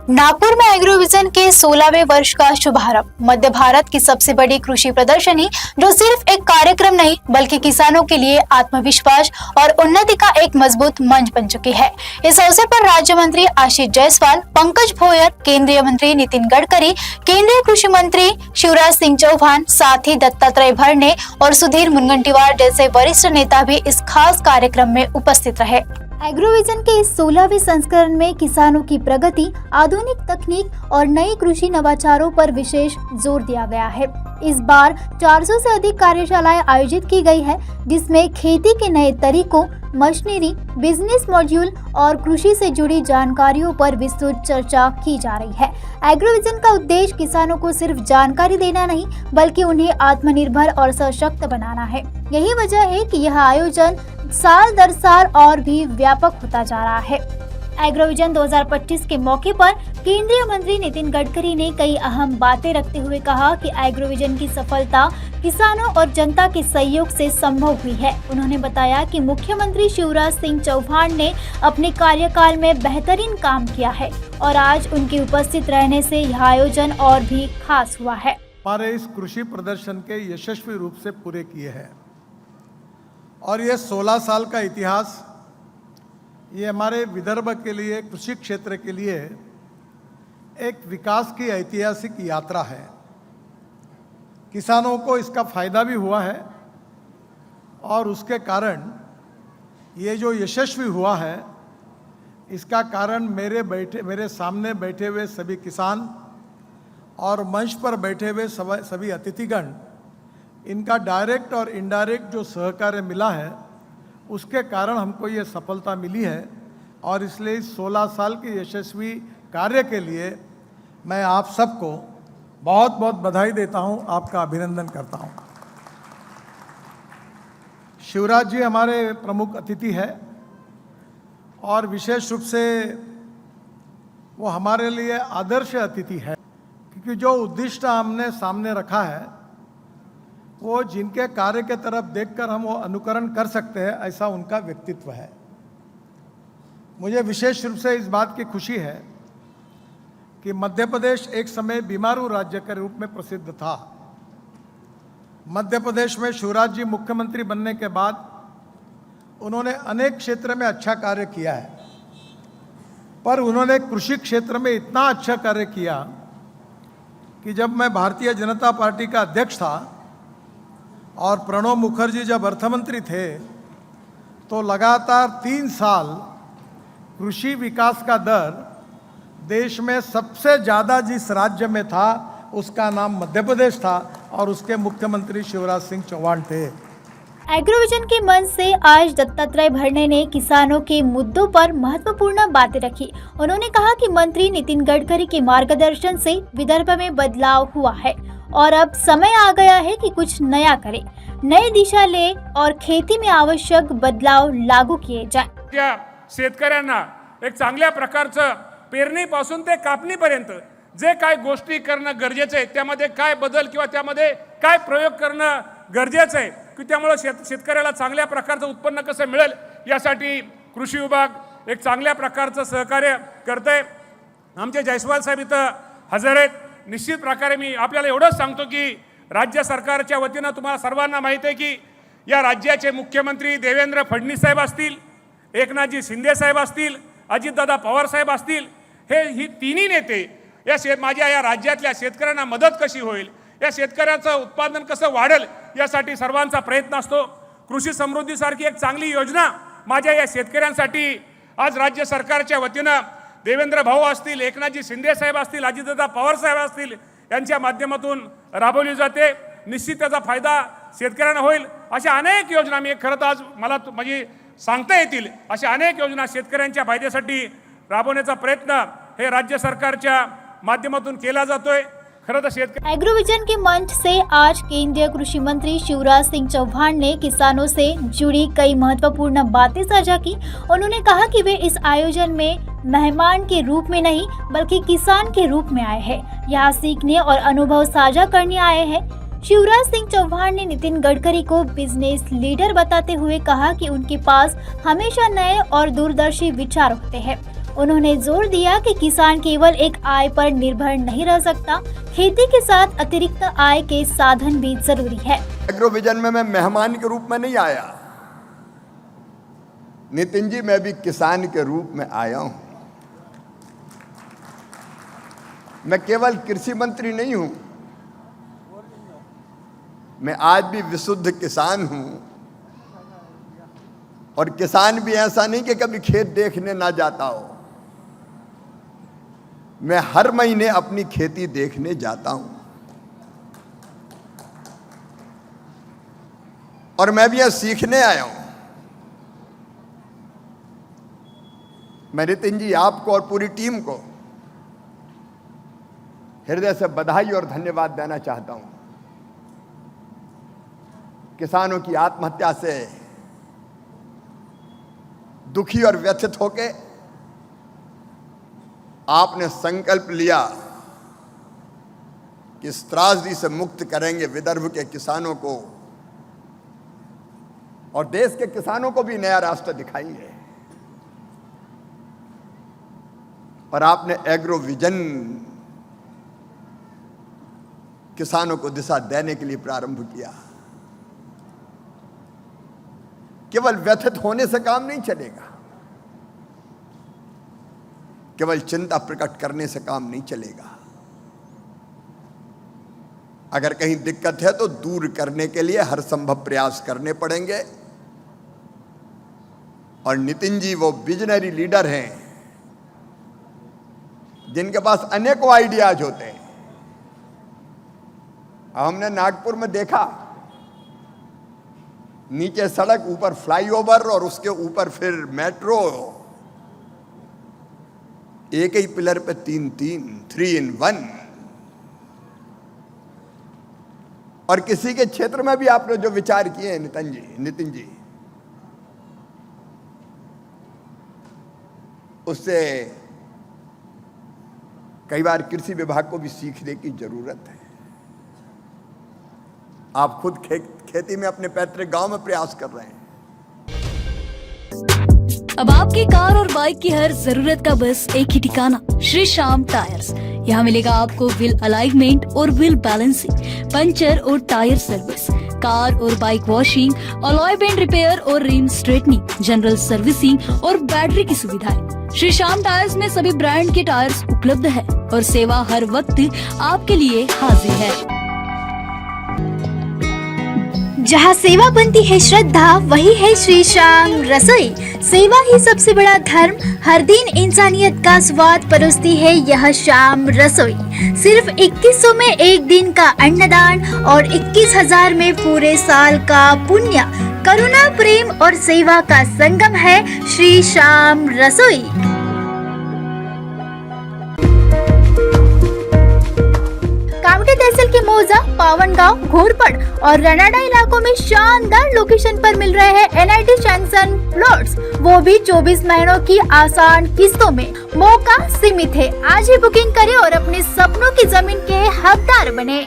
नागपुर में एग्रोविजन के 16वें वर्ष का शुभारंभ। मध्य भारत की सबसे बड़ी कृषि प्रदर्शनी जो सिर्फ एक कार्यक्रम नहीं बल्कि किसानों के लिए आत्मविश्वास और उन्नति का एक मजबूत मंच बन चुकी है। इस अवसर पर राज्य मंत्री आशीष जायसवाल, पंकज भोयर, केंद्रीय मंत्री नितिन गडकरी, केंद्रीय कृषि मंत्री शिवराज सिंह चौहान, साथ ही दत्तात्रेय भरणे और सुधीर मुनगंटीवार जैसे वरिष्ठ नेता भी इस खास कार्यक्रम में उपस्थित रहे। एग्रोविजन के इस 16वें संस्करण में किसानों की प्रगति, आधुनिक तकनीक और नई कृषि नवाचारों पर विशेष जोर दिया गया है। इस बार 400 से अधिक कार्यशालाएं आयोजित की गई है, जिसमें खेती के नए तरीकों, मशीनरी, बिजनेस मॉड्यूल और कृषि से जुड़ी जानकारियों पर विस्तृत चर्चा की जा रही है। एग्रोविजन का उद्देश्य किसानों को सिर्फ जानकारी देना नहीं बल्कि उन्हें आत्मनिर्भर और सशक्त बनाना है। यही वजह है कि यह आयोजन साल दर साल और भी व्यापक होता जा रहा है। एग्रोविजन 2025 के मौके पर केंद्रीय मंत्री नितिन गडकरी ने कई अहम बातें रखते हुए कहा कि एग्रोविजन की सफलता किसानों और जनता के सहयोग से संभव हुई है। उन्होंने बताया कि मुख्यमंत्री शिवराज सिंह चौहान ने अपने कार्यकाल में बेहतरीन काम किया है और आज उनके उपस्थित रहने से यह आयोजन और भी खास हुआ है। हमारे इस कृषि प्रदर्शन के यशस्वी रूप से पूरे किए हैं और ये 16 साल का इतिहास ये हमारे विदर्भ के लिए, कृषि क्षेत्र के लिए एक विकास की ऐतिहासिक यात्रा है। किसानों को इसका फायदा भी हुआ है और उसके कारण ये जो यशस्वी हुआ है इसका कारण मेरे सामने बैठे हुए सभी किसान और मंच पर बैठे हुए सभी अतिथिगण, इनका डायरेक्ट और इनडायरेक्ट जो सहकार्य मिला है उसके कारण हमको ये सफलता मिली है और इसलिए 16 साल के यशस्वी कार्य के लिए मैं आप सबको बहुत बहुत बधाई देता हूं, आपका अभिनंदन करता हूं। शिवराज जी हमारे प्रमुख अतिथि है और विशेष रूप से वो हमारे लिए आदर्श अतिथि है, क्योंकि जो उद्दिष्ट हमने सामने रखा है वो जिनके कार्य के तरफ देखकर हम वो अनुकरण कर सकते हैं, ऐसा उनका व्यक्तित्व है। मुझे विशेष रूप से इस बात की खुशी है कि मध्य प्रदेश एक समय बीमारू राज्य के रूप में प्रसिद्ध था। मध्य प्रदेश में शिवराज जी मुख्यमंत्री बनने के बाद उन्होंने अनेक क्षेत्र में अच्छा कार्य किया है, पर उन्होंने कृषि क्षेत्र में इतना अच्छा कार्य किया कि जब मैं भारतीय जनता पार्टी का अध्यक्ष था और प्रणब मुखर्जी जब अर्थमंत्री थे तो लगातार 3 साल कृषि विकास का दर देश में सबसे ज़्यादा जिस राज्य में था उसका नाम मध्य प्रदेश था और उसके मुख्यमंत्री शिवराज सिंह चौहान थे। एग्रोविजन के मंच से आज दत्तात्रेय भरणे ने किसानों के मुद्दों पर महत्वपूर्ण बातें रखी। उन्होंने कहा कि मंत्री नितिन गडकरी के मार्गदर्शन से विदर्भ में बदलाव हुआ है और अब समय आ गया है कि कुछ नया करें, नई दिशा ले और खेती में आवश्यक बदलाव लागू किए जाएं। त्या शेतकऱ्यांना एक चांगल्या प्रकारचं पेरणीपासून ते कापणीपर्यंत जे काय गोष्टी करणं गरजेचं आहे, त्यामध्ये काय बदल किंवा त्यामध्ये काय प्रयोग करणं गरजेचं आहे की त्यामुळे शेतकऱ्याला चांगल्या प्रकारचं उत्पन्न कसं मिळेल यासाठी कृषी विभाग एक चांगल्या प्रकारचं सहकार्य करते। आमचे जायसवाल साहेब इथं हजर आहेत। निश्चित प्रकारे मी आपल्याला एवढंच सांगतो की राज्य सरकारच्या वतीनं तुम्हाला सर्वांना माहिती आहे की या राज्याचे मुख्यमंत्री देवेंद्र फडणवीस साहेब असतील, एकनाथजी शिंदे साहेब असतील, अजितदादा पवार साहेब असतील, ही तिन्ही नेते माझ्या या राज्यातल्या शेतकऱ्यांना मदत कशी होईल, या शेतकऱ्याचं उत्पादन कसं वाढेल यासाठी सर्वांचा प्रयत्न असतो। कृषी समृद्धीसारखी एक चांगली योजना माझ्या या शेतकऱ्यांसाठी आज राज्य सरकारच्या वतीनं देवेंद्र भाऊ असतील, एकनाथजी शिंदे साहेब असतील, अजितदादा पवार साहेब असतील यांच्या माध्यमातून राबवली जाते। निश्चित त्याचा फायदा शेतकऱ्यांना होईल। अशा अनेक योजना मी खरं तर आज मला म्हणजे सांगता येतील अशा अनेक योजना शेतकऱ्यांच्या फायद्यासाठी राबवण्याचा प्रयत्न हे राज्य सरकारच्या माध्यमातून केला जातोय। एग्रोविजन के मंच से आज केंद्रीय कृषि मंत्री शिवराज सिंह चौहान ने किसानों से जुड़ी कई महत्वपूर्ण बातें साझा की। उन्होंने कहा कि वे इस आयोजन में मेहमान के रूप में नहीं बल्कि किसान के रूप में आए हैं, यहाँ सीखने और अनुभव साझा करने आए हैं। शिवराज सिंह चौहान ने नितिन गडकरी को बिजनेस लीडर बताते हुए कहा कि उनके पास हमेशा नए और दूरदर्शी विचार होते हैं। उन्होंने जोर दिया कि किसान केवल एक आय पर निर्भर नहीं रह सकता, खेती के साथ अतिरिक्त आय के साधन भी जरूरी है। एग्रो विजन में मैं मेहमान के रूप में नहीं आया नितिन जी, मैं भी किसान के रूप में आया हूं। मैं केवल कृषि मंत्री नहीं हूं, मैं आज भी विशुद्ध किसान हूं। और किसान भी ऐसा नहीं कि कभी खेत देखने ना जाता हो, मैं हर महीने अपनी खेती देखने जाता हूं। और मैं भी यहां सीखने आया हूं। मैं नितिन जी आपको और पूरी टीम को हृदय से बधाई और धन्यवाद देना चाहता हूं। किसानों की आत्महत्या से दुखी और व्यथित होके आपने संकल्प लिया कि इस त्रासदी से मुक्त करेंगे विदर्भ के किसानों को और देश के किसानों को भी नया रास्ता दिखाएंगे। और आपने एग्रो विजन किसानों को दिशा देने के लिए प्रारंभ किया। केवल व्यथित होने से काम नहीं चलेगा, केवल चिंता प्रकट करने से काम नहीं चलेगा। अगर कहीं दिक्कत है तो दूर करने के लिए हर संभव प्रयास करने पड़ेंगे। और नितिन जी वो विजनरी लीडर हैं जिनके पास अनेकों आइडियाज होते हैं। हमने नागपुर में देखा, नीचे सड़क, ऊपर फ्लाईओवर और उसके ऊपर फिर मेट्रो, एक ही पिलर पे 3 in 1। और किसी के क्षेत्र में भी आपने जो विचार किए हैं नितिन जी, उससे कई बार कृषि विभाग को भी सीखने की जरूरत है। आप खुद खेती में अपने पैतृक गांव में प्रयास कर रहे हैं। अब आपकी कार और बाइक की हर जरूरत का बस एक ही ठिकाना, श्री श्याम टायर्स। यहाँ मिलेगा आपको व्हील अलाइनमेंट और व्हील बैलेंसिंग, पंचर और टायर सर्विस, कार और bike washing, alloy bend repair और रिम स्ट्रेटनिंग, जनरल सर्विसिंग और बैटरी की सुविधाएं। श्री श्याम टायर्स में सभी ब्रांड के टायर्स उपलब्ध है और सेवा हर वक्त आपके लिए हाजिर है। जहाँ सेवा बनती है श्रद्धा, वही है श्री श्याम रसोई। सेवा ही सबसे बड़ा धर्म, हर दिन इंसानियत का स्वाद परोसती है यह श्याम रसोई। सिर्फ 2100 में एक दिन का अन्नदान और 21,000 में पूरे साल का पुण्य। करुणा, प्रेम और सेवा का संगम है श्री श्याम रसोई। कामठी तहसील के मौजा, पावनगांव, घोरपड़ और रनाडा इलाकों में शानदार लोकेशन पर मिल रहे हैं NIT सैंक्शन प्लॉट्स, वो भी 24 महीनों की आसान किस्तों में। मौका सीमित है, आज ही बुकिंग करें और अपने सपनों की जमीन के हकदार बने।